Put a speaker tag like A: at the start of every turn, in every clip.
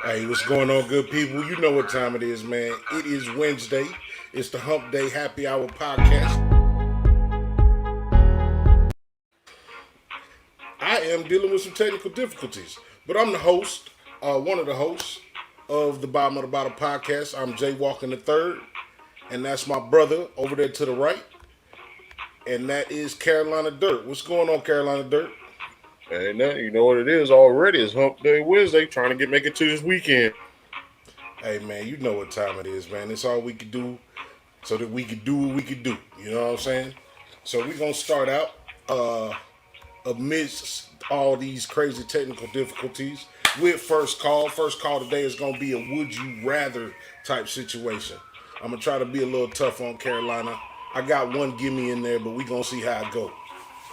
A: Hey, what's going on, good people? You know what time it is, man. It is Wednesday. It's the Humpday Happy Hour podcast. I am dealing with some technical difficulties, but I'm the host, one of the hosts of the Bottom of the Bottle podcast. I'm Jay Walking the Third, and that's my brother over there to the right, and that is Carolina Dirt. What's going on, Carolina Dirt?
B: Ain't nothing. You know what it is already. It's Hump Day Wednesday, trying to make it to this weekend.
A: Hey, man, you know what time it is, man. It's all we can do so that we can do what we can do. You know what I'm saying? So we're gonna start out amidst all these crazy technical difficulties with first call. First call today is gonna be a would you rather type situation. I'm gonna try to be a little tough on Carolina. I got one gimme in there, but we gonna see how it go.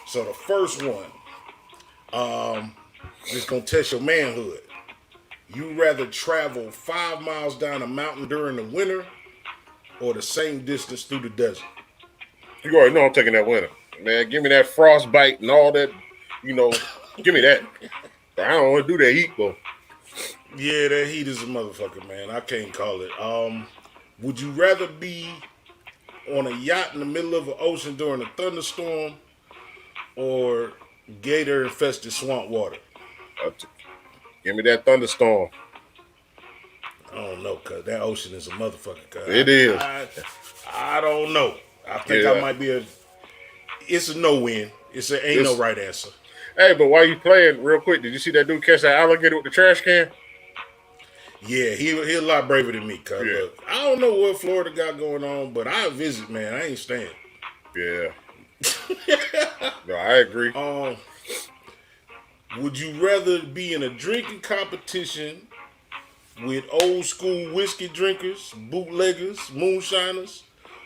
A: So the first one, is gonna test your manhood. You rather travel 5 miles down a mountain during the winter or the same distance through the desert?
B: You already know I'm taking that winner. Man, give me that frostbite and all that. You know, give me that. I don't want to do that heat, though.
A: Yeah, that heat is a motherfucker, man. I can't call it. Would you rather be on a yacht in the middle of an ocean during a thunderstorm or Gator infested swamp water?
B: Give me that thunderstorm.
A: I don't know, cuz that ocean is a motherfucker, cuz.
B: It is.
A: I don't know. I think
B: Yeah.
A: I might be it's a no win. Ain't no right answer.
B: Hey, but while you playing, real quick, did you see that dude catch that alligator with the trash can?
A: Yeah, he a lot braver than me, cuz.
B: Yeah.
A: Look, I don't know what Florida got going on, but I visit, man. I ain't staying.
B: Yeah. No, I agree.
A: Would you rather be in a drinking competition with old school whiskey drinkers, bootleggers, moonshiners,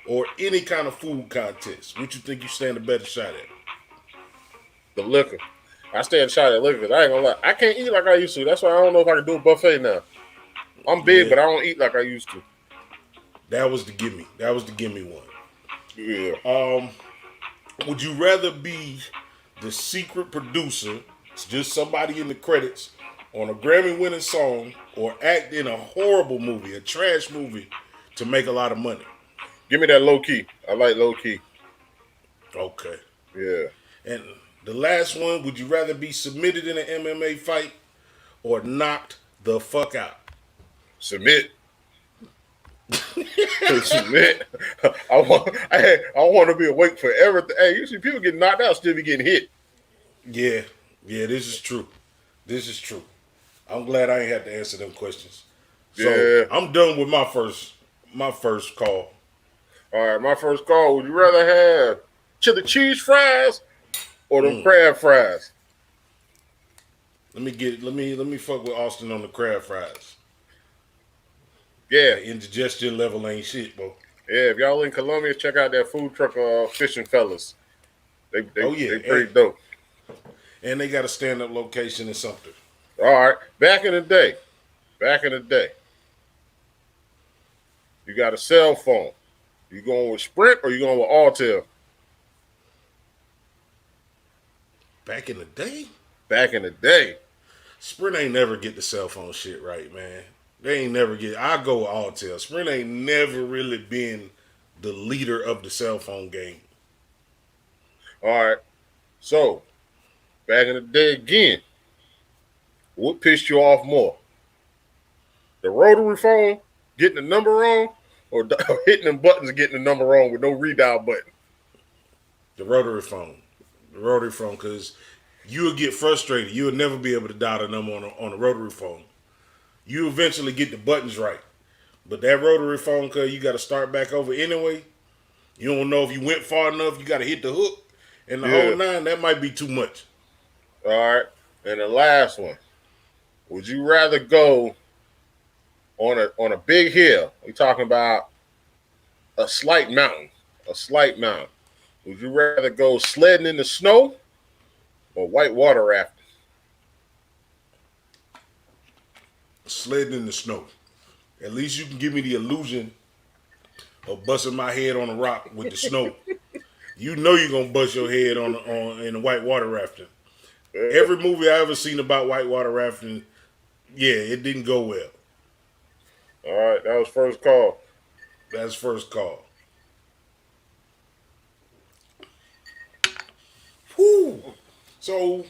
A: or any kind of food contest? What you think you stand a better shot at?
B: The liquor. I stand shot at liquor. I ain't gonna lie. I can't eat like I used to. That's why I don't know if I can do a buffet now. I'm big, but I don't eat like I used to.
A: That was the gimme. That was the gimme one.
B: Yeah.
A: Would you rather be the secret producer, just somebody in the credits, on a Grammy-winning song, or act in a horrible movie, a trash movie, to make a lot of money?
B: Give me that low key. I like low key.
A: Okay.
B: Yeah.
A: And the last one, would you rather be submitted in an MMA fight or knocked the fuck out?
B: Submit. Submit. I want to be awake for everything. Hey, you see people getting knocked out, still be getting hit.
A: Yeah, this is true. This is true. I'm glad I ain't had to answer them questions. So
B: Yeah.
A: I'm done with my first call.
B: All right, my first call. Would you rather have chili cheese fries or them crab fries?
A: Let me fuck with Austin on the crab fries.
B: Yeah.
A: The indigestion level ain't shit, bro.
B: Yeah, if y'all in Columbia, check out that food truck, Fishing Fellas. They pretty dope.
A: And they got a stand-up location in Sumter.
B: All right, back in the day, you got a cell phone. You going with Sprint or you going with Altel?
A: Back in the day?
B: Back in the day.
A: Sprint ain't never get the cell phone shit right, man. They ain't never get. I go with Altel. Sprint ain't never really been the leader of the cell phone game.
B: All right. So, back in the day again, what pissed you off more? The rotary phone getting the number wrong, or hitting them buttons and getting the number wrong with no redial button?
A: The rotary phone. The rotary phone, because you'll get frustrated. You'll never be able to dial the number on a rotary phone. You eventually get the buttons right. But that rotary phone, cause you got to start back over anyway. You don't know if you went far enough. You got to hit the hook. And the whole nine, that might be too much.
B: All right. And the last one. Would you rather go on a big hill? We're talking about a slight mountain. Would you rather go sledding in the snow or white water rafting?
A: Sledding in the snow. At least you can give me the illusion of busting my head on a rock with the snow. You know you're gonna bust your head on in the white water rafting. Every movie I ever seen about whitewater rafting, yeah, it didn't go well.
B: All right, that was first call.
A: That's first call. Whoo. So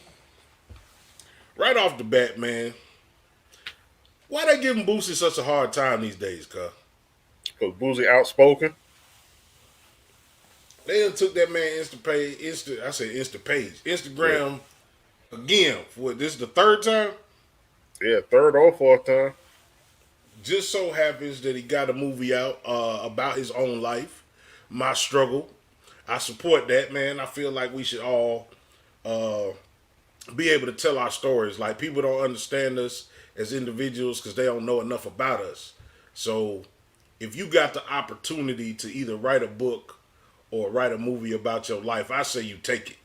A: right off the bat, man, why they giving Boosie such a hard time these days, cuz?
B: Because Boosie outspoken.
A: They done took that man
B: Yeah,
A: Instagram again. For what, this is the third time?
B: yeah, third or fourth time.
A: Just so happens that he got a movie out about his own life, my struggle. I support that, man. I feel like we should all uh, be able to tell our stories. Like, people don't understand us as individuals because they don't know enough about us. So if you got the opportunity to either write a book or write a movie about your life, I say you take it,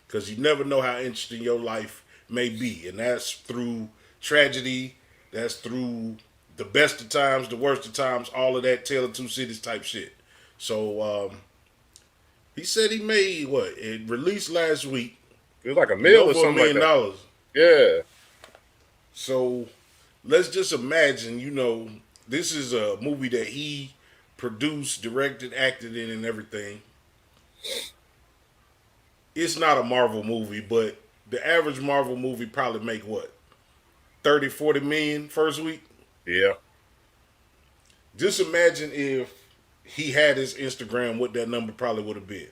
A: because you never know how interesting your life may be, and that's through tragedy, that's through the best of times, the worst of times, all of that Tale of Two Cities type shit. So he said he made what? It released last week,
B: It was like a
A: you know,
B: meal or
A: for $1
B: something like
A: million
B: that.
A: dollars.
B: Yeah,
A: So let's just imagine, this is a movie that he produced, directed, acted in, and everything. It's not a Marvel movie, but the average Marvel movie probably make what, 30, 40 million first week?
B: yeah,
A: Just imagine if he had his Instagram, what that number probably would have been.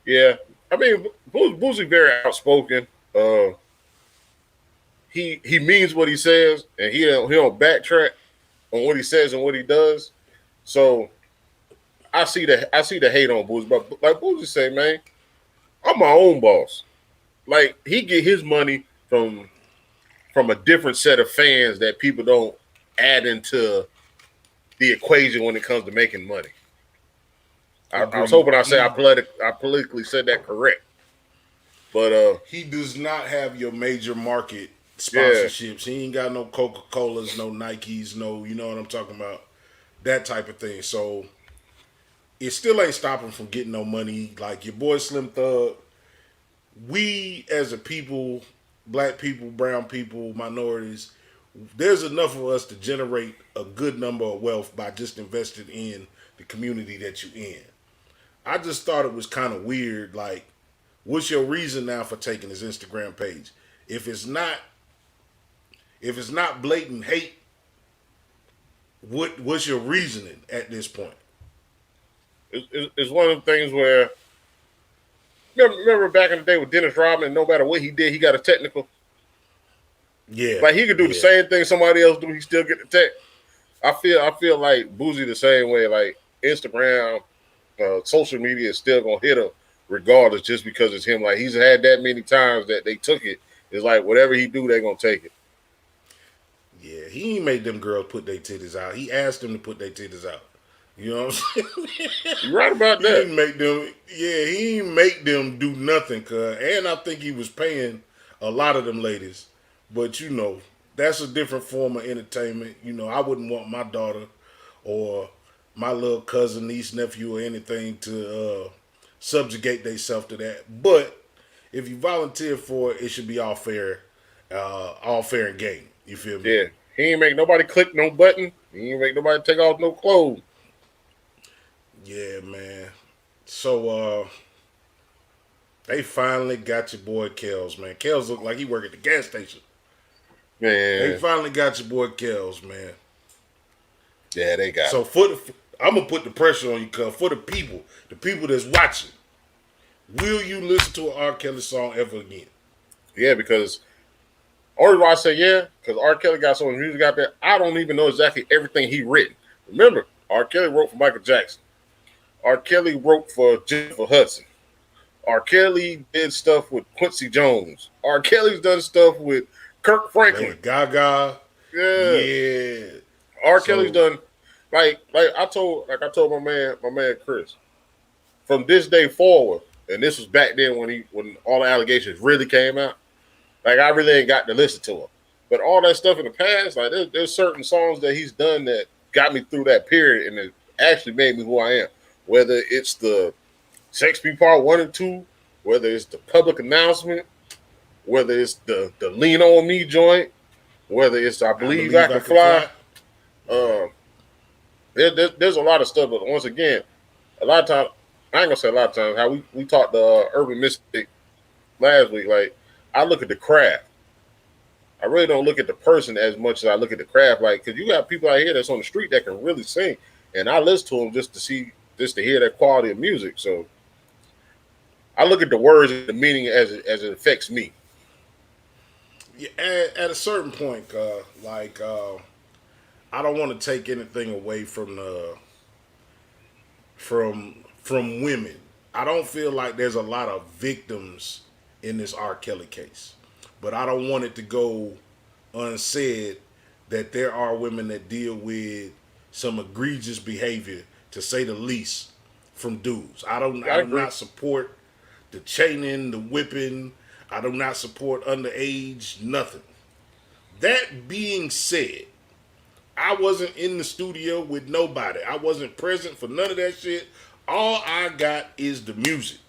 B: yeah. I mean, Boosie very outspoken. He means what he says, and he don't backtrack on what he says and what he does. So I see the hate on Boosie, but like Boosie say, man, I'm my own boss. Like he get his money from a different set of fans that people don't add into the equation when it comes to making money. I was
A: Agreed.
B: hoping
A: He
B: I politically said that correct, but
A: he does not have your major market
B: yeah,
A: sponsorships. He ain't got no Coca Colas, no Nikes, no, you know what I'm talking about, that type of thing. So it still ain't stopping from getting no money. Like your boy Slim Thug, we as a people, black people, brown people, minorities, there's enough of us to generate a good number of wealth by just investing in the community that you in. I just thought it was kind of weird. Like, what's your reason now for taking his Instagram page? If it's not if it's not blatant hate, what's your reasoning at this point?
B: it's one of the things where remember back in the day with Dennis Rodman, no matter what he did, he got a technical.
A: Yeah,
B: Like he could do the
A: yeah,
B: same thing somebody else do, he still get the tech. I feel like Boozy the same way. Like Instagram, social media is still gonna hit him regardless, just because it's him. Like he's had that many times that they took it. It's like whatever he do, they gonna take it.
A: yeah. He ain't made them girls put their titties out. He asked them to put their titties out. You know what I'm saying?
B: You right about
A: He
B: that?
A: didn't make them. Yeah, he didn't make them do nothing. Cause, and I think he was paying a lot of them ladies. But that's a different form of entertainment. I wouldn't want my daughter or my little cousin, niece, nephew, or anything to subjugate themselves to that. But if you volunteer for it, it should be all fair and game. You feel me?
B: Yeah. He ain't make nobody click no button. He ain't make nobody take off no clothes.
A: Yeah, man. So they finally got your boy Kels, man. Kels look like he work at the gas station. They
B: Man.
A: finally got your boy Kels, man.
B: Yeah, they got him.
A: So I'm gonna put the pressure on you, cuz for the people that's watching, will you listen to an R. Kelly song ever again?
B: Yeah, because only why I say yeah, because R. Kelly got so much music out there. I don't even know exactly everything he written. Remember, R. Kelly wrote for Michael Jackson. R. Kelly wrote for Jennifer Hudson. R. Kelly did stuff with Quincy Jones. R. Kelly's done stuff with Kirk Franklin.
A: Lady Gaga,
B: Yeah.
A: yeah.
B: R. Kelly's
A: So
B: done like I told my man Chris, from this day forward, and this was back then when all the allegations really came out. Like I really ain't got to listen to him. But all that stuff in the past, like there's certain songs that he's done that got me through that period and it actually made me who I am. Whether it's the Sex Me Part 1 and 2, whether it's the public announcement, whether it's the Lean On Me joint, whether it's I
A: I
B: Believe I
A: believe I
B: Can
A: can
B: Fly.
A: fly. Right.
B: There's a lot of stuff, but once again, a lot of times, I ain't gonna say a lot of times, how we talked the Urban Mystic last week, like, I look at the craft. I really don't look at the person as much as I look at the craft. Like, because you got people out here that's on the street that can really sing, and I listen to them just to hear that quality of music. So I look at the words and the meaning as it affects me.
A: Yeah, at a certain point, I don't want to take anything away from the from women. I don't feel like there's a lot of victims in this R. Kelly case, but I don't want it to go unsaid that there are women that deal with some egregious behavior, to say the least, from dudes. I
B: I
A: do
B: agree.
A: not support the chaining, the whipping. I do not support underage, nothing. That being said, I wasn't in the studio with nobody. I wasn't present for none of that shit. All I got is the music.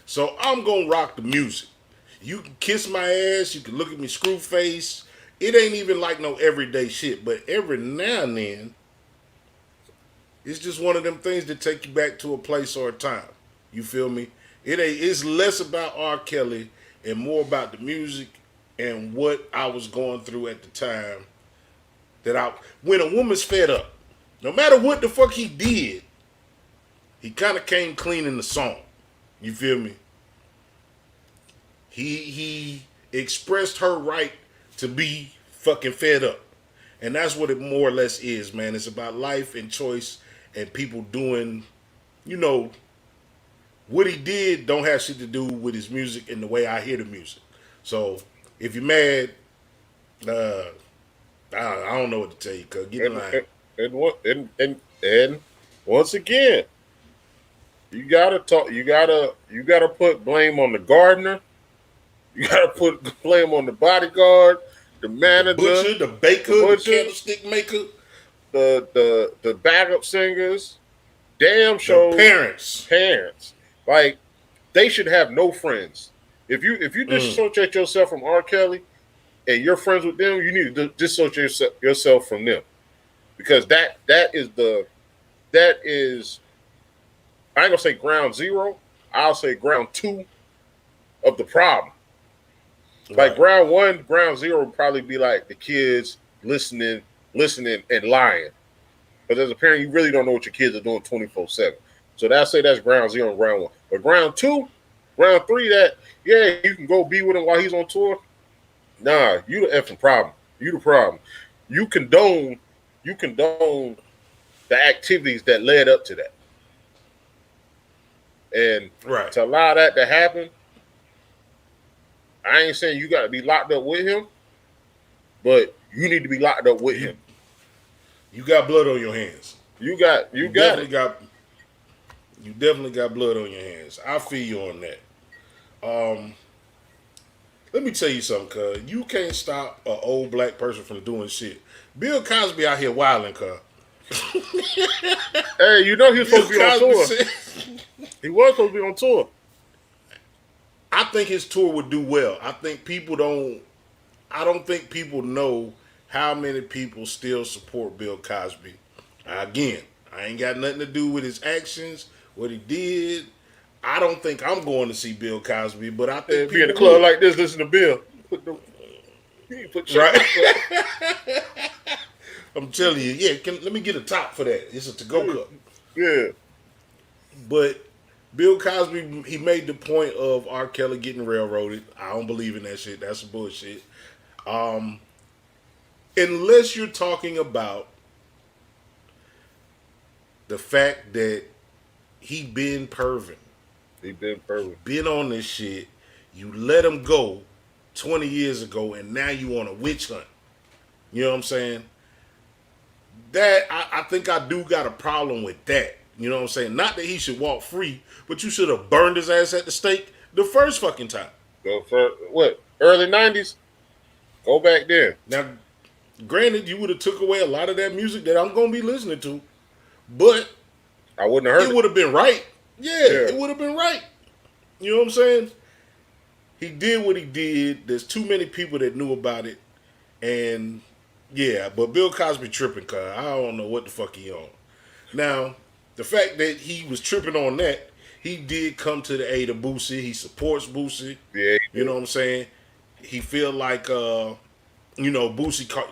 A: So I'm gonna rock the music. You can kiss my ass, you can look at me screw face. It ain't even like no everyday shit, but every now and then, it's just one of them things that take you back to a place or a time. You feel me? It ain't. It's less about R. Kelly and more about the music and what I was going through at the time. That I, when a woman's fed up, no matter what the fuck he did, he kind of came clean in the song. You feel me? He expressed her right to be fucking fed up. And that's what it more or less is, man. It's about life and choice and people doing, you know, what he did don't have shit to do with his music and the way I hear the music. So if you're mad, uh, I don't know what to tell you, cuz get in
B: And
A: line.
B: and and once again, you gotta talk. You gotta put blame on the gardener. You gotta put blame on the bodyguard, the
A: The
B: manager,
A: butcher, the
B: the
A: baker, the
B: butcher,
A: candlestick maker,
B: the backup singers. Damn
A: the
B: show
A: parents.
B: parents. Like, they should have no friends. If you
A: Mm,
B: dissociate yourself from R. Kelly and you're friends with them, you need to dissociate yourself from them, because that is I ain't gonna say ground zero. I'll say ground two of the problem. Like,
A: right.
B: ground one, ground zero would probably be like the kids listening and lying. Because as a parent, you really don't know what your kids are doing 24/7. So that's say that's ground zero and ground one. But ground two, ground three, that, yeah, you can go be with him while he's on tour. Nah, you the effing problem. You the problem. You condone you condone the activities that led up to that. And
A: Right.
B: to allow that to happen, I ain't saying you gotta be locked up with him, but you need to be locked up with
A: You
B: him.
A: you got blood on your hands.
B: You
A: You
B: got it.
A: definitely got you definitely got blood on your hands. I feel you on that. Um, Let me tell you something, cuz. You can't stop an old black person from doing shit. Bill Cosby out here wilding, cuz.
B: Hey, you know he was
A: Bill
B: supposed to be on
A: Cosby
B: tour.
A: said,
B: He was supposed to be on tour.
A: I think his tour would do well. I don't think people know how many people still support Bill Cosby. Again, I ain't got nothing to do with his actions, what he did. I don't think I'm going to see Bill Cosby, but I think
B: And be in the
A: people
B: club
A: would.
B: like this, listen to Bill. You need to put shit
A: Right?
B: like that.
A: I'm telling you, yeah, let me get a top for that. It's a to go cup.
B: Yeah.
A: But Bill Cosby, he made the point of R. Kelly getting railroaded. I don't believe in that shit. That's some bullshit. Um, unless you're talking about the fact that he been perving,
B: He been perfect.
A: been on this shit, you let him go 20 years ago, and now you on a witch hunt. You know what I'm saying? That I think I do got a problem with that. You know what I'm saying? Not that he should walk free, but you should have burned his ass at the stake the first fucking time.
B: Go for what? Early 90s? Go back there.
A: Now, granted, you would have took away a lot of that music that I'm gonna be listening to, but
B: I wouldn't have heard
A: it
B: it.
A: would have been right. Yeah,
B: Yeah.
A: it would have been right. You know what I'm saying? He did what he did. There's too many people that knew about it, and Yeah, but Bill Cosby tripping, cuz I don't know what the fuck he on. Now, the fact that he was tripping on that, he did come to the aid of Boosie. He supports Boosie.
B: Yeah, he
A: You know
B: did.
A: what I'm saying? He feel like Boosie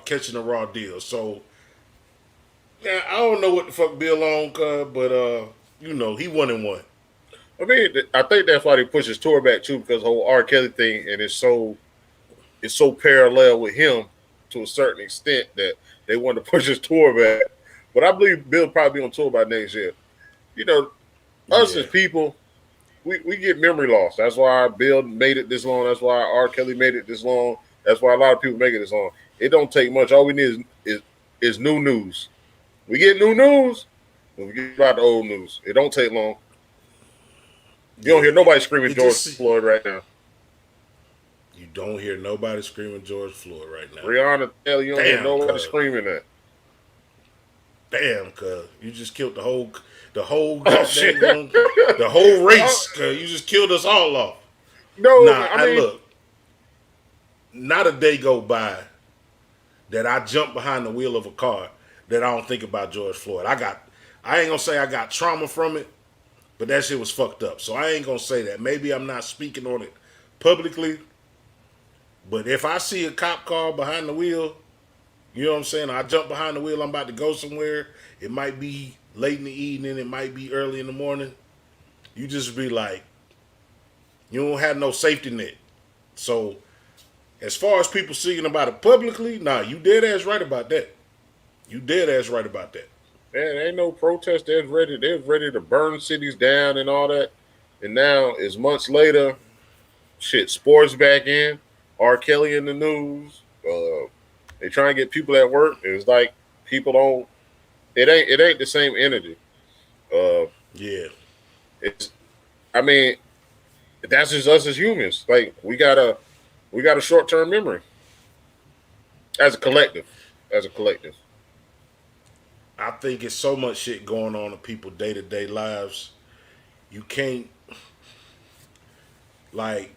A: catching a raw deal. So yeah, I don't know what the fuck Bill on, cuz, but he 1-1.
B: I mean, I think that's why they push his tour back too, because the whole R. Kelly thing, and it's so parallel with him to a certain extent that they want to push his tour back. But I believe Bill probably be on tour by next year. You know, us
A: Yeah.
B: as people, we get memory loss. That's why Bill made it this long. That's why R. Kelly made it this long. That's why a lot of people make it this long. It don't take much. All we need is new news. We get new news, but we get about the old news. It don't take long. You don't
A: Yeah.
B: hear nobody screaming
A: It
B: George
A: just
B: Floyd right now.
A: you don't hear nobody screaming George Floyd right now.
B: Breonna Taylor, you don't hear
A: Damn,
B: nobody
A: cuz.
B: screaming that.
A: Damn, cuz. You just killed the whole
B: Oh shit!
A: goddamn the whole
B: Oh,
A: race, cuz. You just killed us all off.
B: no,
A: Nah,
B: I
A: I
B: mean,
A: look. Not a day go by that I jump behind the wheel of a car that I don't think about George Floyd. I ain't gonna say I got trauma from it, but that shit was fucked up. So I ain't gonna say that. Maybe I'm not speaking on it publicly, but if I see a cop car behind the wheel, you know what I'm saying? I jump behind the wheel, I'm about to go somewhere. It might be late in the evening, it might be early in the morning. You just be like, you don't have no safety net. So as far as people speaking about it publicly, nah, you dead ass right about that. You dead ass right about that.
B: man, ain't no protest. They're ready to burn cities down and all that. And now it's months later. Shit, sports back in. R. Kelly in the news. They try and get people at work. It's like people don't. It ain't the same energy. Uh,
A: Yeah.
B: it's. I mean, that's just us as humans. Like we got a short term memory as a collective. As a collective.
A: I think it's so much shit going on in people's day to day lives. You can't like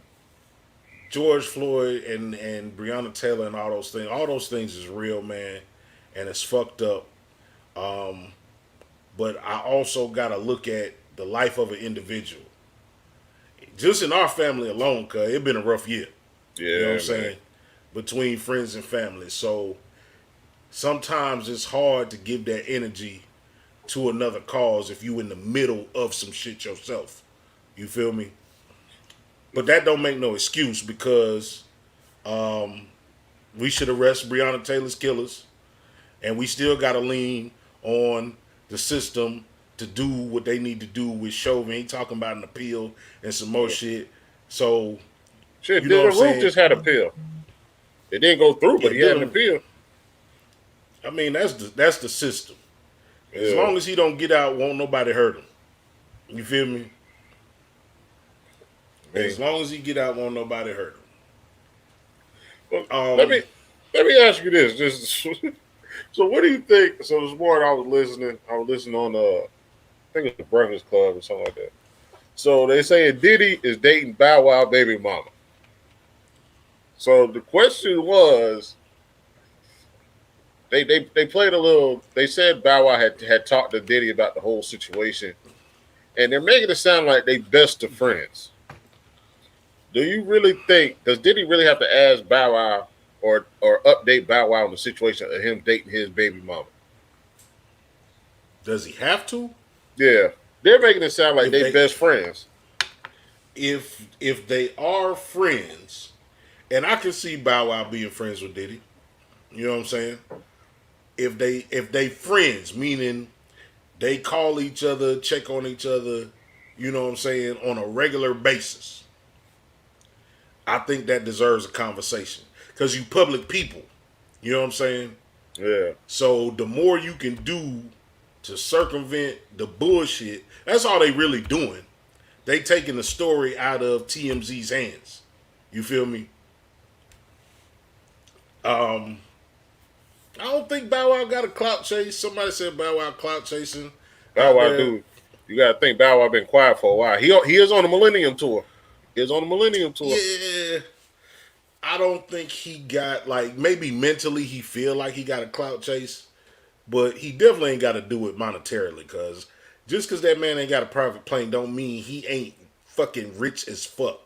A: George Floyd and Breonna Taylor and all those things. All those things is real, man, and it's fucked up. Um, but I also gotta look at the life of an individual. Just in our family alone, cause it been a rough year. You know what I'm
B: Yeah, man.
A: saying? Between friends and family. So sometimes it's hard to give that energy to another cause if you in the middle of some shit yourself. You feel me? But that don't make no excuse because we should arrest Breonna Taylor's killers, and we still got to lean on the system to do what they need to do with Chauvin. He talking about an appeal and some more
B: Yeah.
A: shit. So
B: Shit,
A: you know what I'm
B: Dylan Roof
A: saying?
B: just had a pill. It didn't go through,
A: Yeah,
B: but he had an
A: Dylan.
B: appeal.
A: I mean, that's the system. As
B: Yeah.
A: long as he don't get out, won't nobody hurt him. You feel me?
B: I mean,
A: As long as he get out, won't nobody hurt
B: well,
A: him.
B: let me ask you this. Just so, what do you think? So this morning I was listening. I was listening on I think it was the Breakfast Club or something like that. So they saying Diddy is dating Bow Wow baby mama. So the question was, they played a little. They said Bow Wow had talked to Diddy about the whole situation, and they're making it sound like they best of friends. Do you really think? Does Diddy really have to ask Bow Wow or update Bow Wow on the situation of him dating his baby mama?
A: Does he have to?
B: Yeah, they're making it sound like
A: If
B: they
A: they
B: best friends.
A: if they are friends, and I can see Bow Wow being friends with Diddy. You know what I'm saying? If they friends, meaning they call each other, check on each other, you know what I'm saying, on a regular basis. I think that deserves a conversation because you public people. You know what I'm saying?
B: Yeah,
A: So the more you can do to circumvent the bullshit, that's all they really doing. They taking the story out of TMZ's hands. You feel me? I don't think Bow Wow got a clout chase. Somebody said Bow Wow clout chasing
B: Bow
A: out
B: Wow,
A: there.
B: dude. You got to think Bow Wow been quiet for a while. He is on the Millennium Tour. He is on the Millennium Tour.
A: Yeah, I don't think he got like maybe mentally he feel like he got a clout chase, but he definitely ain't got to do it monetarily. Cause just cause that man ain't got a private plane, don't mean he ain't fucking rich as fuck.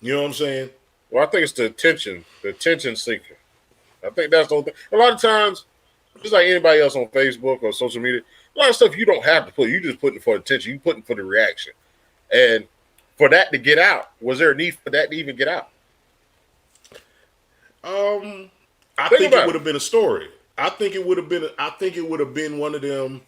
A: You know what I'm saying?
B: Well, I think it's the attention seeker. I think that's the whole thing. A lot of times, just like anybody else on Facebook or social media, a lot of stuff you don't have to put. You just putting for attention. You putting for the reaction. And for that to get out, was there a need for that to even get out?
A: I think it would have been a story. I think it would have been. I think it would have been one of them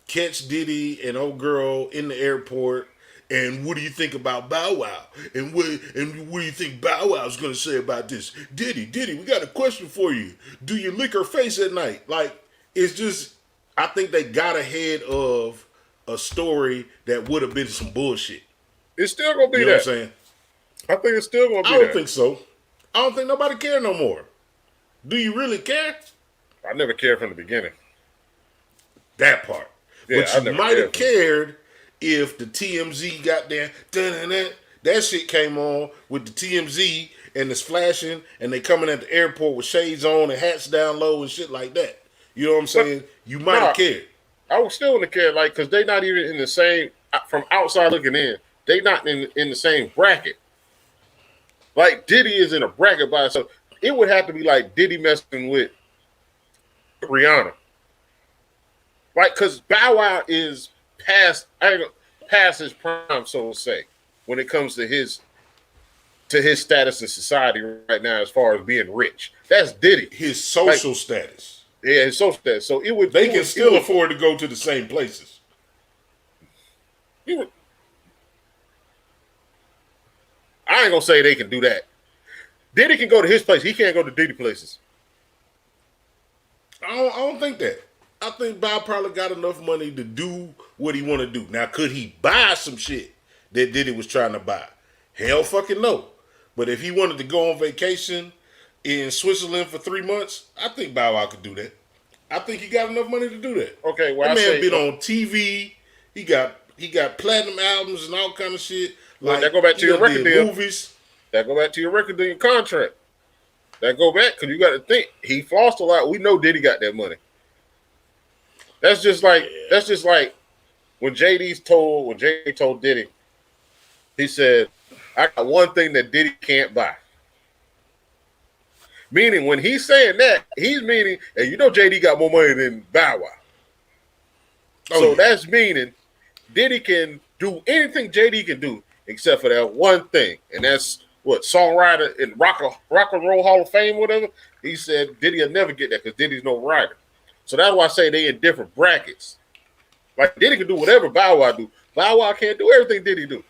A: catch Diddy and old girl in the airport. And what do you think about Bow Wow? And what do you think Bow Wow's gonna say about this? Diddy, we got a question for you. Do you lick her face at night? Like, it's just, I think they got ahead of a story that would have been some bullshit.
B: It's still gonna be
A: You know
B: that.
A: what I'm saying?
B: I think it's still gonna be
A: I don't
B: that.
A: think so. I don't think nobody care no more. Do you really care?
B: I never cared from the beginning.
A: That part.
B: Yeah,
A: But you might have cared if the TMZ got there, that shit came on with the TMZ and it's flashing and they coming at the airport with shades on and hats down low and shit like that. You know what I'm saying? You might have cared.
B: I was still in the care, like, because they not even in the same, from outside looking in, they not in the same bracket. Like, Diddy is in a bracket by itself. It would have to be like Diddy messing with Rihanna. Like, because Bow Wow is past his prime, so to say, when it comes to his status in society right now, as far as being rich. That's Diddy.
A: His social status.
B: Yeah, his social status. So
A: they can still afford to go to the same places.
B: I ain't gonna say they can do that. Diddy can go to his place. He can't go to Diddy places.
A: I don't think that. I think Bob probably got enough money to do what he want to do. Now, could he buy some shit that Diddy was trying to buy? Hell fucking no. But if he wanted to go on vacation in Switzerland for 3 months, I think Bow Wow could do that. I think he got enough money to do that.
B: Okay, well,
A: that man been on TV. He got platinum albums and all kind of shit.
B: Well, that go back to your record deal. Movies. That go back to your record deal contract. That go back because you got to think he flossed a lot. We know Diddy got that money. That's just like when JD told Diddy, he said, "I got one thing that Diddy can't buy." Meaning, when he's saying that, he's meaning, and you know, JD got more money than Bow Wow. So that's meaning Diddy can do anything JD can do except for that one thing, and that's what songwriter in Rock and Roll Hall of Fame, whatever. He said Diddy will never get that because Diddy's no writer. So that's why I say they in different brackets. Like, Diddy can do whatever Bow Wow do. Bow Wow can't do everything Diddy do.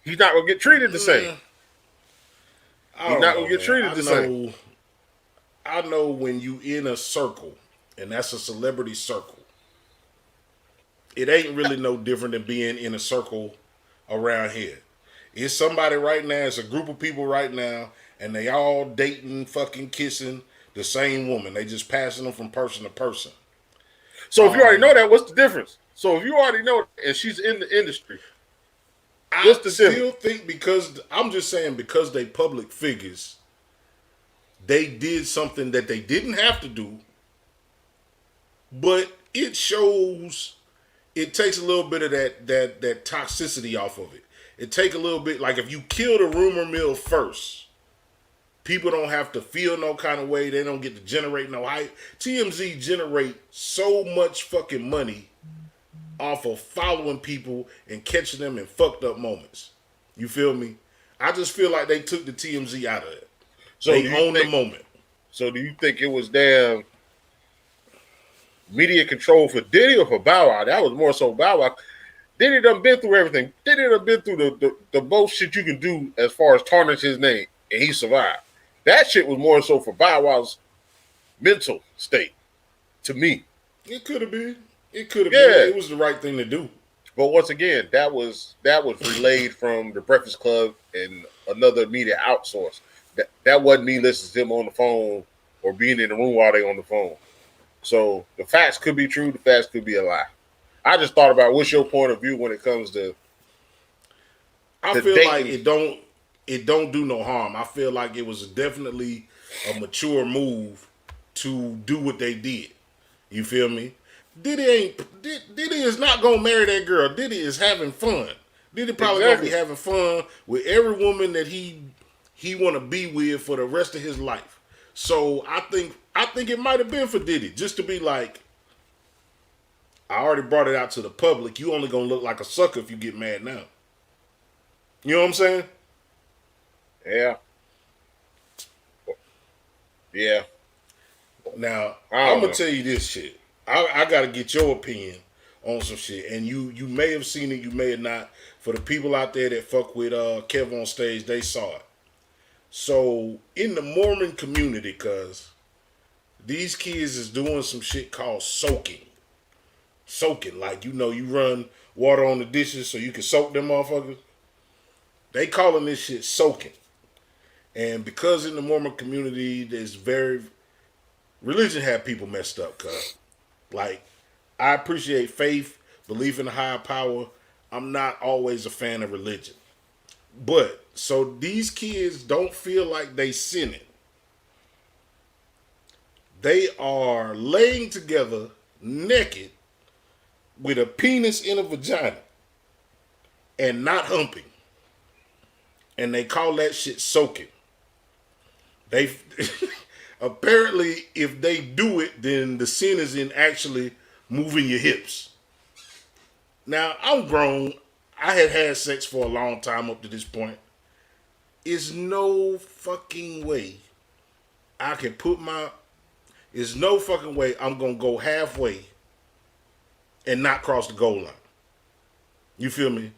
B: He's not gonna get treated the same. He's not gonna get treated the same.
A: I know when you in a circle, and that's a celebrity circle, it ain't really no different than being in a circle around here. It's somebody right now, it's a group of people right now, and they all dating, fucking kissing the same woman. They just passing them from person to person.
B: So if you already know that, what's the difference? So if you already know and she's in the industry,
A: I still think because they public figures, they did something that they didn't have to do, but it shows. It takes a little bit of that toxicity off of it. It take a little bit, like if you kill the rumor mill first, people don't have to feel no kind of way. They don't get to generate no hype. TMZ generate so much fucking money off of following people and catching them in fucked up moments. You feel me? I just feel like they took the TMZ out of it. So they own the moment.
B: So do you think it was damn media control for Diddy or for Bow Wow? That was more so Bow Wow. Diddy done been through everything. Diddy done been through the most shit you can do as far as tarnish his name, and he survived. That shit was more so for Bow Wow's mental state, to me.
A: It could have been. It could have been. It was the right thing to do.
B: But once again, that was relayed from the Breakfast Club and another media outsource. That wasn't me listening to him on the phone or being in the room while they on the phone. So the facts could be true. The facts could be a lie. I just thought about what's your point of view when it comes to.
A: I feel dating. Like it don't. it don't do no harm. I feel like it was definitely a mature move to do what they did. You feel me? Diddy is not gonna marry that girl. Diddy is having fun. Diddy probably gonna be
B: Exactly.
A: having fun with every woman that he want to be with for the rest of his life. So I think it might have been for Diddy just to be like, I already brought it out to the public. You only gonna look like a sucker if you get mad now. You know what I'm saying?
B: Yeah. Yeah.
A: Now
B: I
A: I'm
B: don't
A: gonna
B: know.
A: tell you this shit. I gotta get your opinion on some shit, and you may have seen it, you may have not. For the people out there that fuck with Kev on stage, they saw it. So in the Mormon community, cuz these kids is doing some shit called soaking. Soaking, like you run water on the dishes so you can soak them motherfuckers. They calling this shit soaking. And because in the Mormon community, there's very religion had people messed up, cuz. Like, I appreciate faith, belief in a higher power. I'm not always a fan of religion. But so these kids don't feel like they sinning. They are laying together naked with a penis in a vagina and not humping. And they call that shit soaking. They apparently if they do it, then the sin is in actually moving your hips. Now, I'm grown. I had sex for a long time up to this point. It's no fucking way I can put my. There's no fucking way I'm gonna go halfway and not cross the goal line. You feel me?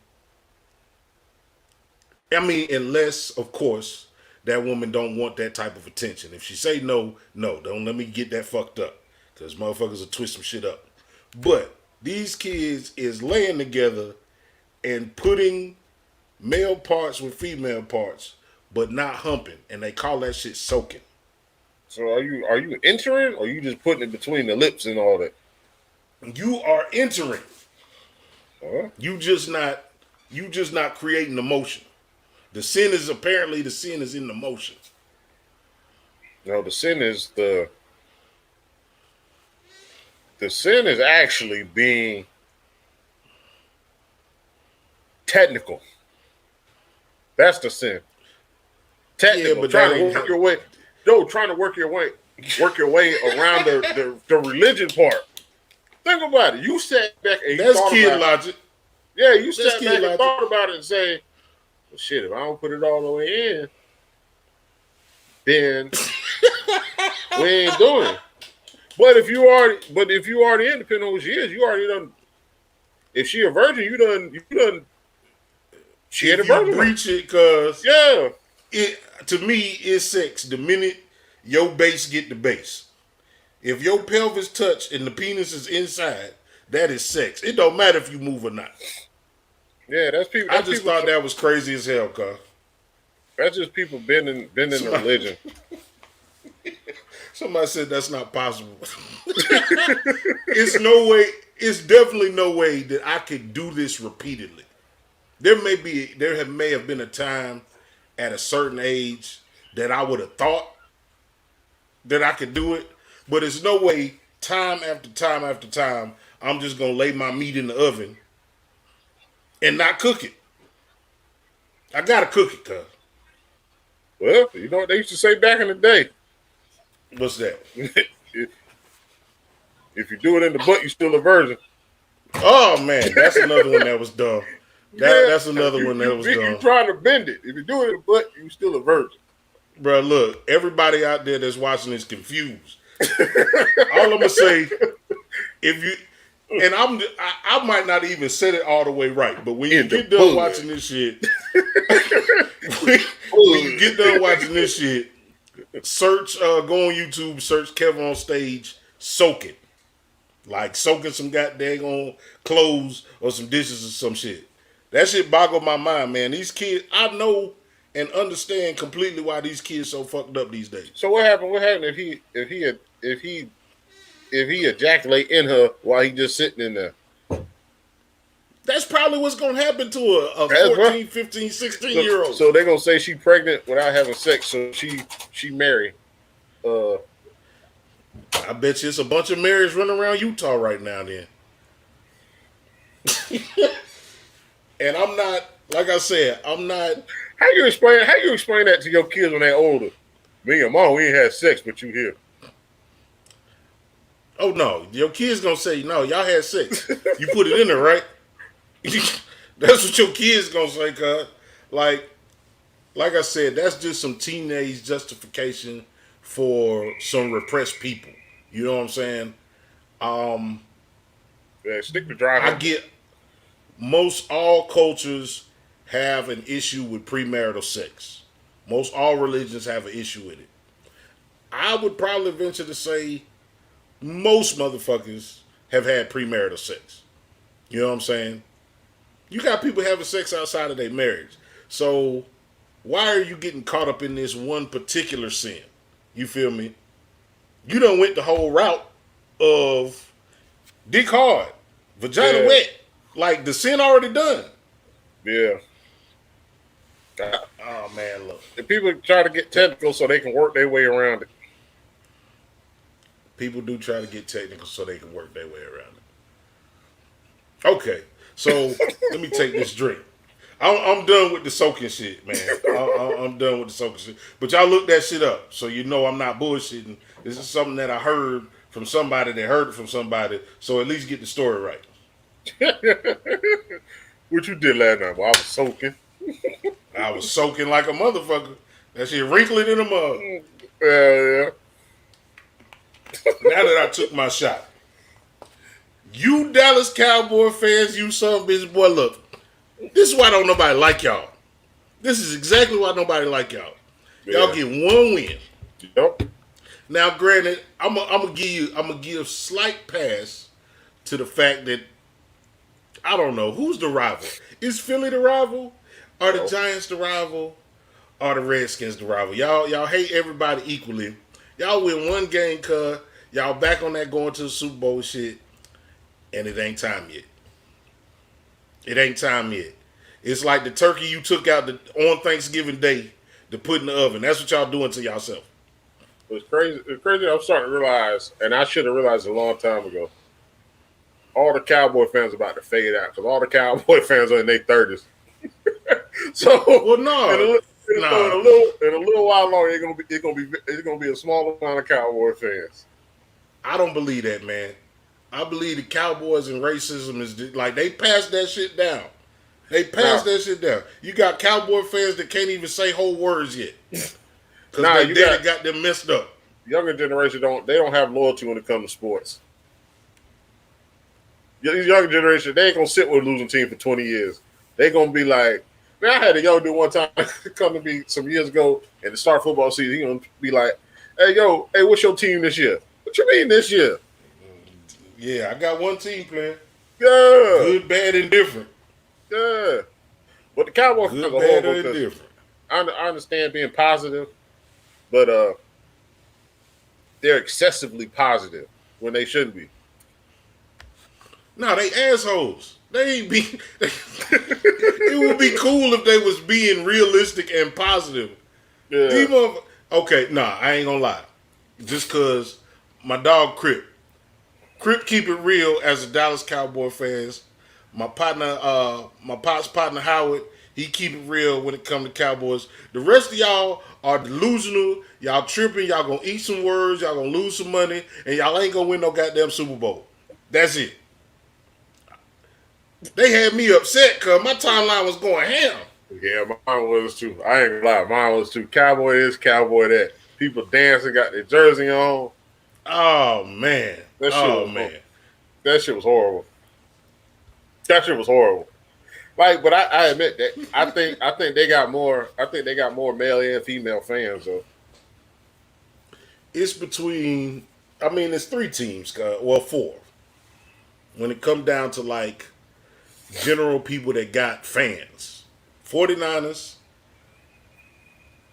A: I mean, unless, of course, that woman don't want that type of attention. If she say no, no, don't let me get that fucked up. Because motherfuckers will twist some shit up. But these kids is laying together and putting male parts with female parts, but not humping. And they call that shit soaking.
B: So are you entering, or are you just putting it between the lips and all that?
A: You are entering.
B: Huh?
A: You just not creating the motion. The sin is in the motion.
B: No, the sin is actually being technical. That's the sin.
A: Yeah,
B: Technical.
A: but that
B: Trying to
A: ain't
B: work your way. No, trying to work your way around the religion part. Think about it. You sat back and you
A: that's
B: thought
A: kid
B: about it.
A: logic.
B: Yeah, you
A: That's
B: sat
A: kid
B: back and
A: logic.
B: thought about it and say, well, shit, if I don't put it all the way in, then we ain't doing it. But if you already in, depending on who she is, you already done. If she a virgin, you done. She had a
A: If you
B: virgin.
A: breach it, cause
B: Yeah,
A: it to me is sex. The minute your base get the base, if your pelvis touch and the penis is inside, that is sex. It don't matter if you move or not.
B: yeah. That's people.
A: I just thought that was crazy as hell, cuz.
B: That's just people bending the religion.
A: Somebody said that's not possible. It's no way. It's definitely no way that I could do this repeatedly. May have been a time at a certain age that I would have thought that I could do it, but it's no way time after time after time I'm just gonna lay my meat in the oven and not cook it. I gotta cook it, cuz.
B: Well, you know what they used to say back in the day.
A: What's that?
B: If you do it in the butt, you still a virgin.
A: Oh man, that's another one that was dumb. That's another one that was
B: You
A: dumb.
B: trying to bend it. If you do it in the butt, you still a virgin.
A: Bro, look, everybody out there that's watching is confused. All I'm gonna say, if you and I might not even said it all the way right, but when you get done watching this shit, when you get done watching this shit, search, go on YouTube, search Kevin on stage soaking, like soaking some goddamn on clothes or some dishes or some shit. That shit boggled my mind, man. These kids, I know and understand completely why these kids so fucked up these days.
B: So what happened? What happened if he ejaculate in her while he just sitting in there?
A: That's probably what's going to happen to a
B: That's
A: 14, 15, 16-year-old.
B: So they're gonna say she pregnant without having sex, so she marry.
A: I bet you it's a bunch of marriages running around Utah right now then. And I'm not, like I said, I'm not.
B: How you explain that to your kids when they're older? Me and mom, we ain't had sex, but you here.
A: Oh no, your kid's gonna say no. Y'all had sex. You put it in there, right? That's what your kid's gonna say, cuz. Like I said, that's just some teenage justification for some repressed people. You know what I'm saying?
B: Yeah, stick to dry.
A: I get most all cultures have an issue with premarital sex. Most all religions have an issue with it. I would probably venture to say most motherfuckers have had premarital sex. You know what I'm saying? You got people having sex outside of their marriage. So why are you getting caught up in this one particular sin? You feel me? You done went the whole route of dick hard, vagina wet. Like the sin already done.
B: Yeah.
A: Oh man, look.
B: The people try to get technical so they can work their way around it.
A: People do try to get technical so they can work their way around it. Okay, so let me take this drink. I'm done with the soaking shit, man. I'm done with the soaking shit. But y'all look that shit up, so you know I'm not bullshitting. This is something that I heard from somebody that heard it from somebody, so at least get the story right.
B: What you did last night? Well, I was soaking.
A: I was soaking like a motherfucker. That shit wrinkling in a mug.
B: Yeah.
A: Now that I took my shot. You Dallas Cowboy fans, you son of a bitch, boy, look. This is why don't nobody like y'all. This is exactly why nobody like y'all. Y'all get one win.
B: Yep.
A: Now, granted, I'm gonna give a slight pass to the fact that I don't know who's the rival. Is Philly the rival? Are the Giants the rival? Are the Redskins the rival? Y'all hate everybody equally. Y'all win one game, cuz y'all back on that going to the Super Bowl shit, and it ain't time yet. It ain't time yet. It's like the turkey you took out on Thanksgiving Day to put in the oven. That's what y'all doing to yourself.
B: It's crazy. It's crazy. I'm starting to realize, and I should have realized a long time ago. All the Cowboy fans are about to fade out because all the Cowboy fans are in their 30s. So,
A: well, no,
B: in a little while longer, it's gonna be a small amount of Cowboy fans.
A: I don't believe that, man. I believe the Cowboys and racism is like they passed that shit down. They passed that shit down. You got Cowboy fans that can't even say whole words yet because their daddy got them messed up.
B: Younger generation don't have loyalty when it comes to sports. These younger generation, they ain't gonna sit with a losing team for 20 years. They gonna be like, man, I had a young dude one time come to me some years ago and to start football season. He gonna be like, hey, what's your team this year? What you mean this year?
A: Yeah, I got one team playing.
B: Yeah.
A: Good, bad, and different.
B: Yeah. But the Cowboys
A: good, bad, and different.
B: I understand being positive, but they're excessively positive when they shouldn't be.
A: No, they assholes. They ain't be. It would be cool if they was being realistic and positive.
B: Yeah.
A: Okay, nah, I ain't gonna lie. Just cause my dog Crip keep it real as a Dallas Cowboy fans. My pop's partner Howard, he keep it real when it come to Cowboys. The rest of y'all are delusional. Y'all tripping. Y'all gonna eat some words. Y'all gonna lose some money, and y'all ain't gonna win no goddamn Super Bowl. That's it. They had me upset because my timeline was going ham.
B: Yeah, mine was too. I ain't gonna lie, mine was too. Cowboy this, cowboy that. People dancing, got their jersey on.
A: Oh man. That
B: shit was horrible. That shit was horrible. Like, but I admit that I think they got more. I think they got more male and female fans though.
A: It's between. I mean, it's 3 teams. Well, 4. When it come down to like general people that got fans, 49ers,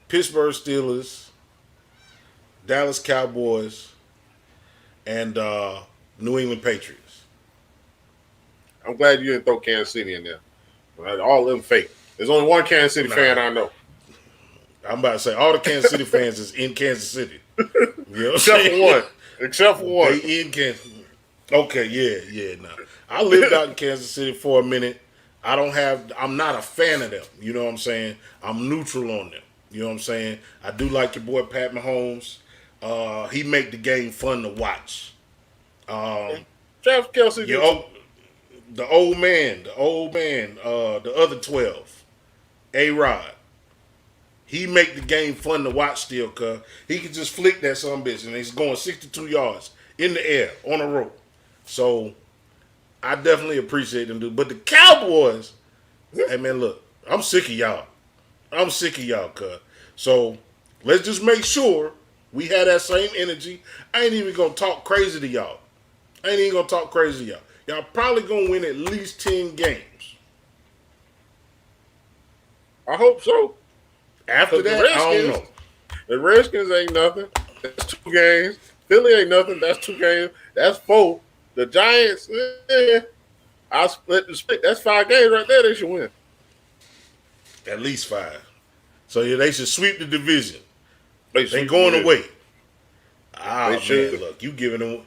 A: Pittsburgh Steelers, Dallas Cowboys, and New England Patriots.
B: I'm glad you didn't throw Kansas City in there. All of them fake. There's only one Kansas City fan I know.
A: I'm about to say all the Kansas City fans is in Kansas City. You know
B: Except for one.
A: They in Kansas. Okay, yeah. Nah. I lived out in Kansas City for a minute. I'm not a fan of them. You know what I'm saying? I'm neutral on them. You know what I'm saying? I do like your boy Pat Mahomes. He make the game fun to watch.
B: Travis Kelce.
A: The old man, the other 12, A-Rod. He make the game fun to watch still, cuz he can just flick that son bitch and he's going 62 yards in the air on a rope. So I definitely appreciate them, dude. But the Cowboys, hey man, look, I'm sick of y'all. Cuz. So let's just make sure we have that same energy. I ain't even gonna talk crazy to y'all. Y'all probably gonna win at least 10 games.
B: I hope so.
A: After that, I don't know.
B: The Redskins ain't nothing. That's 2 games. Philly ain't nothing. That's 2 games. That's 4. The Giants, I'll split the split. That's 5 games right there. They should win.
A: At least 5. So yeah, they should sweep the division. They going away. Man, look, you giving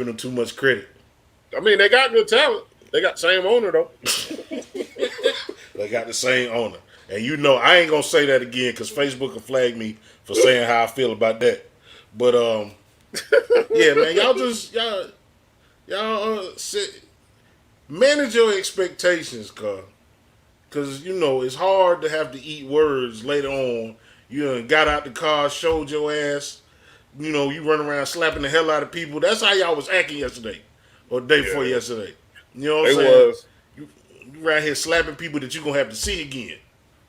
A: them too much credit.
B: I mean, they got good talent. They got the same owner though.
A: They got the same owner. And you know, I ain't gonna say that again because Facebook will flag me for saying how I feel about that. But yeah, man, y'all manage your expectations, cause you know it's hard to have to eat words later on. You done got out the car, showed your ass. You know, you run around slapping the hell out of people. That's how y'all was acting yesterday or the day before yesterday. You know what I'm saying? You right here slapping people that you gonna have to see again.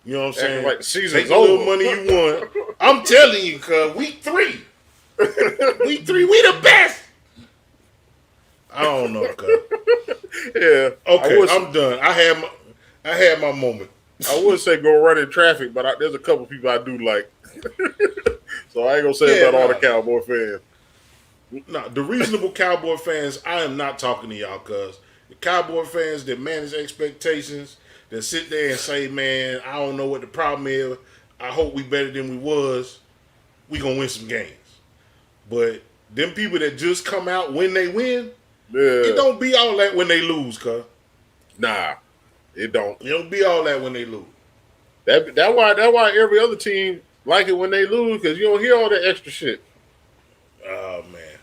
A: You know what I'm saying?
B: Like the season's
A: take the little money you won. I'm telling you, cuz week 3. We the best. I don't know, cuz.
B: Yeah.
A: Okay, I'm done. I had my moment.
B: I would say go run in traffic, but there's a couple people I do like. So I ain't gonna say about all the Cowboy fans.
A: No, the reasonable Cowboy fans, I am not talking to y'all, cuz the Cowboy fans that manage expectations, that sit there and say, man, I don't know what the problem is. I hope we better than we was. We gonna win some games. But them people that just come out when they win, it don't be all that when they lose, cuz.
B: Nah, it don't.
A: It don't be all that when they lose.
B: That's why every other team like it when they lose, because you don't hear all that extra shit.
A: Oh, man.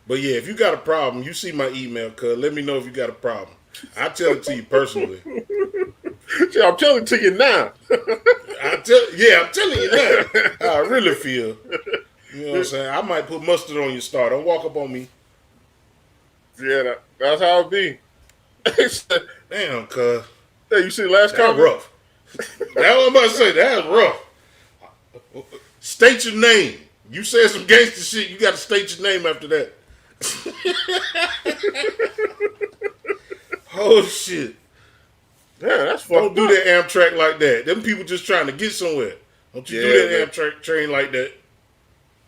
A: But yeah, if you got a problem, you see my email, cuz. Let me know if you got a problem. I'll tell it to you personally.
B: I'm telling it to you now.
A: I'm telling you now how I really feel. You know what I'm saying? I might put mustard on your star. Don't walk up on me.
B: Yeah, that's how it be.
A: Damn, cuz.
B: Hey, you see the last
A: comment? Rough. That's what I'm about to say. That's rough. State your name. You said some gangster shit. You got to state your name after that. Oh, shit.
B: Yeah, that's fucked
A: Don't do that Amtrak like that. Them people just trying to get somewhere. Don't you do that Amtrak train like that.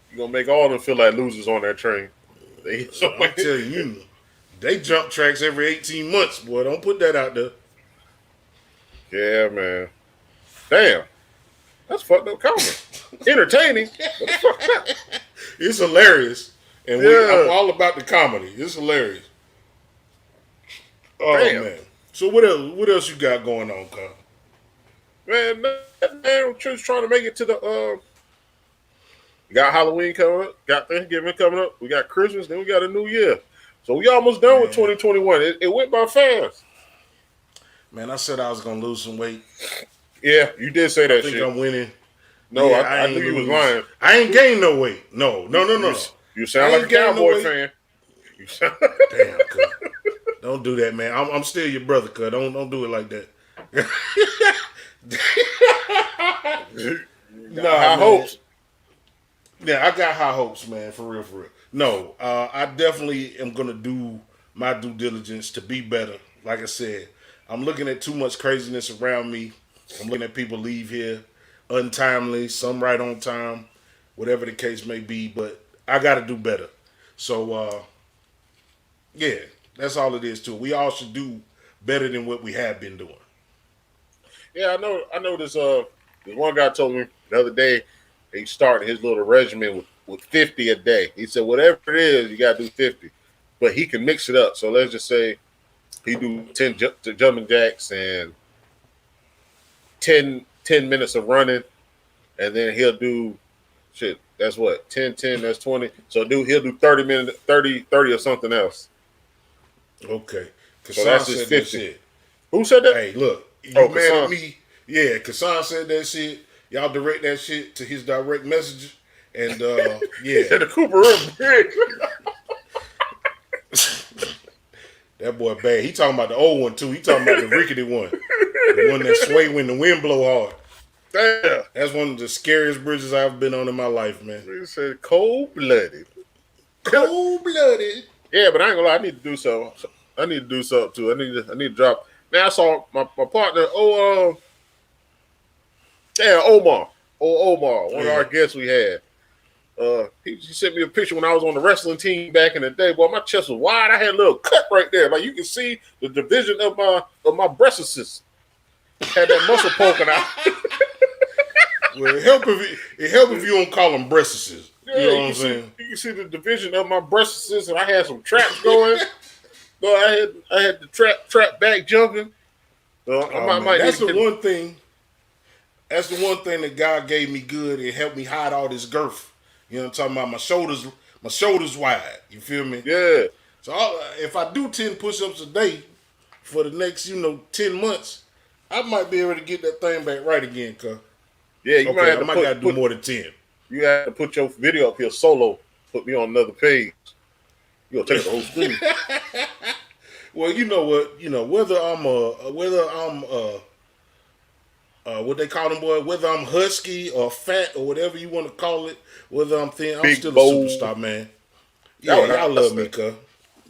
B: You're going to make all of them feel like losers on that train.
A: I'm telling you, they jump tracks every 18 months, boy. Don't put that out there.
B: Yeah, man. Damn. That's fucked up comment. Entertaining.
A: It's hilarious. And I'm all about the comedy. It's hilarious. Oh, damn. Man. So what else you got going on, Con?
B: Man, I'm just trying to make it to the got Halloween coming up, got Thanksgiving coming up, we got Christmas, then we got a new year. So we almost done with 2021. It went by fast.
A: Man, I said I was gonna lose some weight.
B: Yeah, you did say that shit.
A: I think I'm winning.
B: No, yeah, I knew you was lying.
A: I ain't gained no weight. No.
B: You sound like a Cowboy fan. You sound
A: damn, cuz. Don't do that, man. I'm still your brother, cuz. Don't do it like that.
B: High hopes.
A: Yeah, I got high hopes, man. For real. No, I definitely am gonna do my due diligence to be better. Like I said, I'm looking at too much craziness around me. I'm looking at people leave here untimely, some right on time, whatever the case may be. But I got to do better. So, yeah, That's all it is too. We all should do better than what we have been doing.
B: Yeah, I know. I know this one guy told me the other day he started his little regimen with 50 a day. He said whatever it is, you gotta do 50, but he can mix it up. So let's just say he do 10 jumping jacks and 10 minutes of running, and then he'll do shit. That's what 10, 10. That's 20. So he'll do 30 minutes, 30 or something else.
A: Okay.
B: So
A: Kassan
B: that's his
A: said that
B: 50.
A: shit.
B: Who said that?
A: Hey, look, you
B: Oh,
A: mad at
B: Kassan.
A: me? Yeah, Kassan said that shit. Y'all direct that shit to his direct messages. And yeah.
B: the Cooper River Bridge.
A: That boy bad. He talking about the old one too. He talking about the rickety one. The one that sway when the wind blow hard.
B: Damn.
A: That's one of the scariest bridges I've been on in my life, man.
B: He said cold blooded.
A: Cold blooded.
B: Yeah, but I ain't gonna lie. I need to do something. I need to do something too. I need to drop. Man, I saw my partner. Omar. Omar, one of our guests we had. He sent me a picture when I was on the wrestling team back in the day. Boy, my chest was wide. I had a little cut right there. Like you can see the division of my breastises. Had that muscle poking out.
A: Well, it help if you don't call them breastises.
B: Yeah,
A: you know what I'm saying?
B: You can see the division of my breastises, and I had some traps going. But I had the trap back jumping.
A: That's the one thing. That's the one thing that God gave me good. It helped me hide all this girth. You know what I'm talking about? My shoulders wide. You feel me?
B: Yeah.
A: So if I do 10 push-ups a day for the next, 10 months, I might be able to get that thing back right again, cuz.
B: Yeah, you might have to
A: gotta do more than 10.
B: You have to put your video up here solo. Put me on another page. You gonna take the whole screen.
A: Well, you know what? Whether I'm what they call them, boy, whether I'm husky or fat or whatever you want to call it, whether I'm thin, I'm still a superstar, man. Yeah, y'all love me, cuz.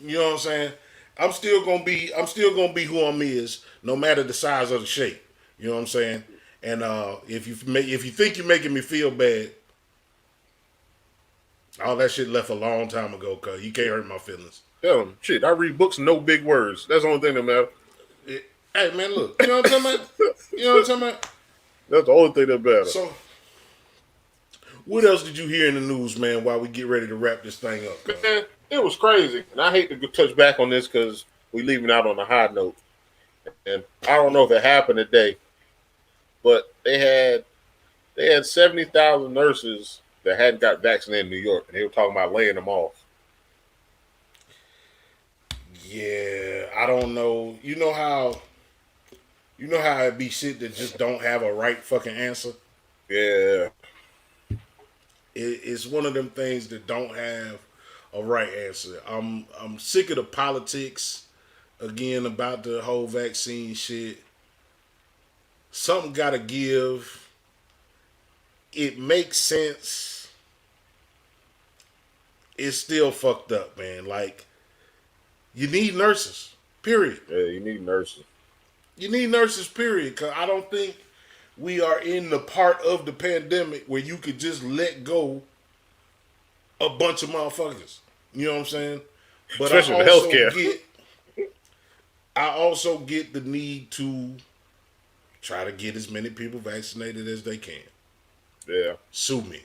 A: You know what I'm saying? I'm still gonna be who I'm is, no matter the size or the shape. You know what I'm saying? And if you think you're making me feel bad, all that shit left a long time ago, cuz you can't hurt my feelings.
B: Yeah, shit, I read books, no big words. That's the only thing that matters.
A: Hey man, look, you know what I'm talking about? You know what I'm talking about?
B: That's the only thing that matters.
A: So, what else did you hear in the news, man, while we get ready to wrap this thing up?
B: Man, it was crazy. And I hate to touch back on this because we're leaving out on a high note. And I don't know if it happened today, but they had 70,000 nurses that hadn't got vaccinated in New York, and they were talking about laying them off.
A: Yeah, I don't know. You know how it be shit that just don't have a right fucking answer?
B: Yeah.
A: It's one of them things that don't have a right answer. I'm sick of the politics again about the whole vaccine shit. Something gotta give. It makes sense. It's still fucked up, man. Like, you need nurses, period.
B: Yeah, you need nurses.
A: You need nurses, period. Because I don't think we are in the part of the pandemic where you could just let go a bunch of motherfuckers. You know what I'm saying? But
B: especially in healthcare.
A: I also get the need to try to get as many people vaccinated as they can.
B: Yeah.
A: Sue me.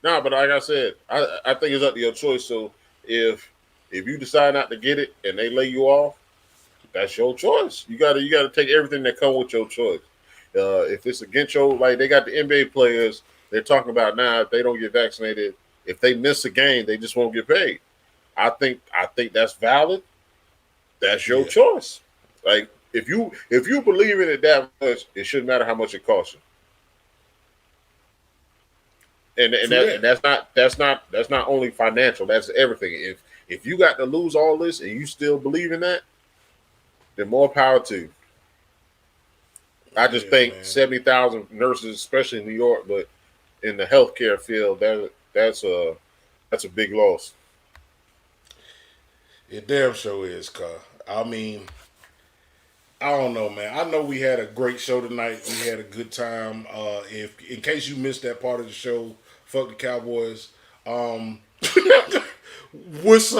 B: No, but like I said, I think it's up to your choice. So if you decide not to get it and they lay you off, that's your choice. You gotta take everything that comes with your choice. If it's against your, like they got the NBA players, they're talking about now if they don't get vaccinated, if they miss a game, they just won't get paid. I think that's valid. That's your choice. Like if you believe in it that much, it shouldn't matter how much it costs you. And that's not only financial. That's everything. If you got to lose all this and you still believe in that, then more power to you. I just think 70,000 nurses, especially in New York, but in the healthcare field, that's a big loss.
A: It damn sure is, cuz. I mean, I don't know, man. I know we had a great show tonight. We had a good time. If in case you missed that part of the show, fuck the Cowboys. What's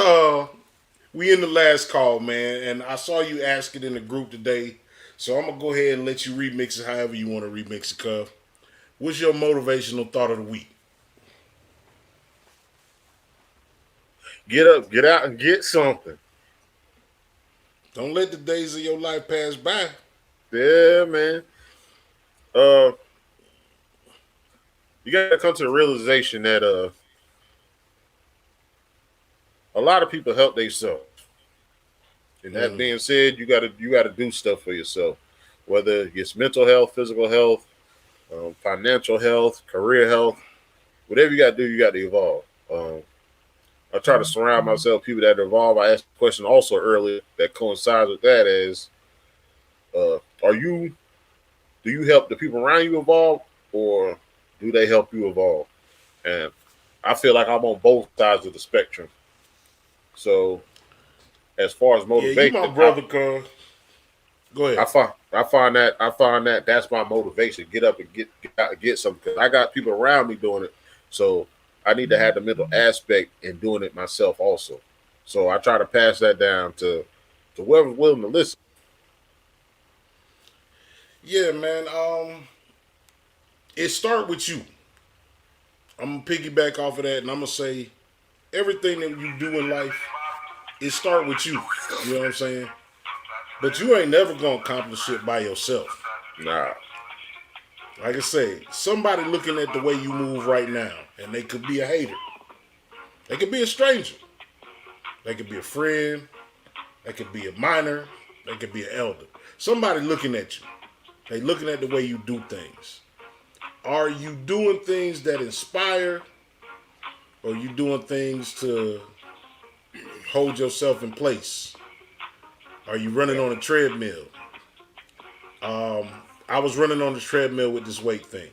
A: We in the last call, man, and I saw you ask it in the group today, so I'm gonna go ahead and let you remix it however you want to remix it, Cub. What's your motivational thought of the week?
B: Get up, get out, and get something.
A: Don't let the days of your life pass by.
B: Yeah, man. Uh, you gotta come to the realization that a lot of people help themselves. And that being said, you gotta do stuff for yourself, whether it's mental health, physical health, financial health, career health, whatever you gotta do, you gotta evolve. I try to surround myself with people that evolve. I asked a question also earlier that coincides with that is, are you do you help the people around you evolve, or do they help you evolve? And I feel like I'm on both sides of the spectrum. So as far as
A: Yeah, you my
B: motivation,
A: brother, Cub. Go ahead.
B: I find that that's my motivation. Get up and get out and get something. 'Cause I got people around me doing it, so I need to have the mental aspect in doing it myself also. So I try to pass that down to whoever's willing to listen.
A: Yeah, man. It start with you. I'm gonna piggyback off of that, and I'm gonna say everything that you do in life, it start with you. You know what I'm saying? But you ain't never gonna accomplish it by yourself.
B: Nah,
A: Like I say, somebody looking at the way you move right now, and they could be a hater. They could be a stranger. They could be a friend. They could be a minor. They could be an elder. Somebody looking at you. They looking at the way you do things. Are you doing things that inspire, or are you doing things to hold yourself in place? Are you running on a treadmill? I was running on the treadmill with this weight thing,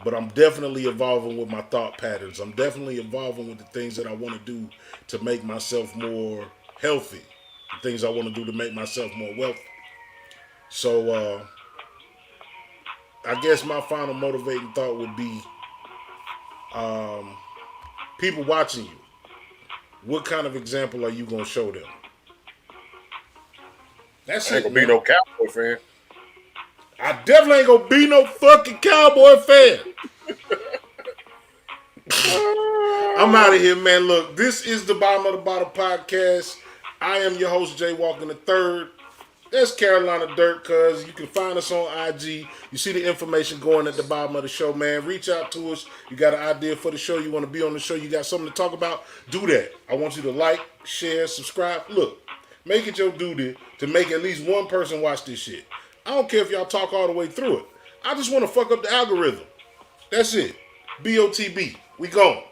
A: but I'm definitely evolving with my thought patterns. I'm definitely evolving with the things that I want to do to make myself more healthy, the things I want to do to make myself more wealthy. So I guess my final motivating thought would be people watching you. What kind of example are you going to show them? That's
B: I ain't
A: it,
B: gonna be
A: man.
B: no Cowboy fan.
A: I definitely ain't gonna be no fucking Cowboy fan. I'm out of here, man. Look, this is the Bottom of the Bottle podcast. I am your host, Jay Walker the Third. That's Carolina Dirt, cuz you can find us on IG. You see the information going at the bottom of the show, man. Reach out to us. You got an idea for the show, you want to be on the show, you got something to talk about, do that. I want you to like, share, subscribe. Look, make it your duty to make at least one person watch this shit. I don't care if y'all talk all the way through it. I just want to fuck up the algorithm. That's it. BOTB. We gone.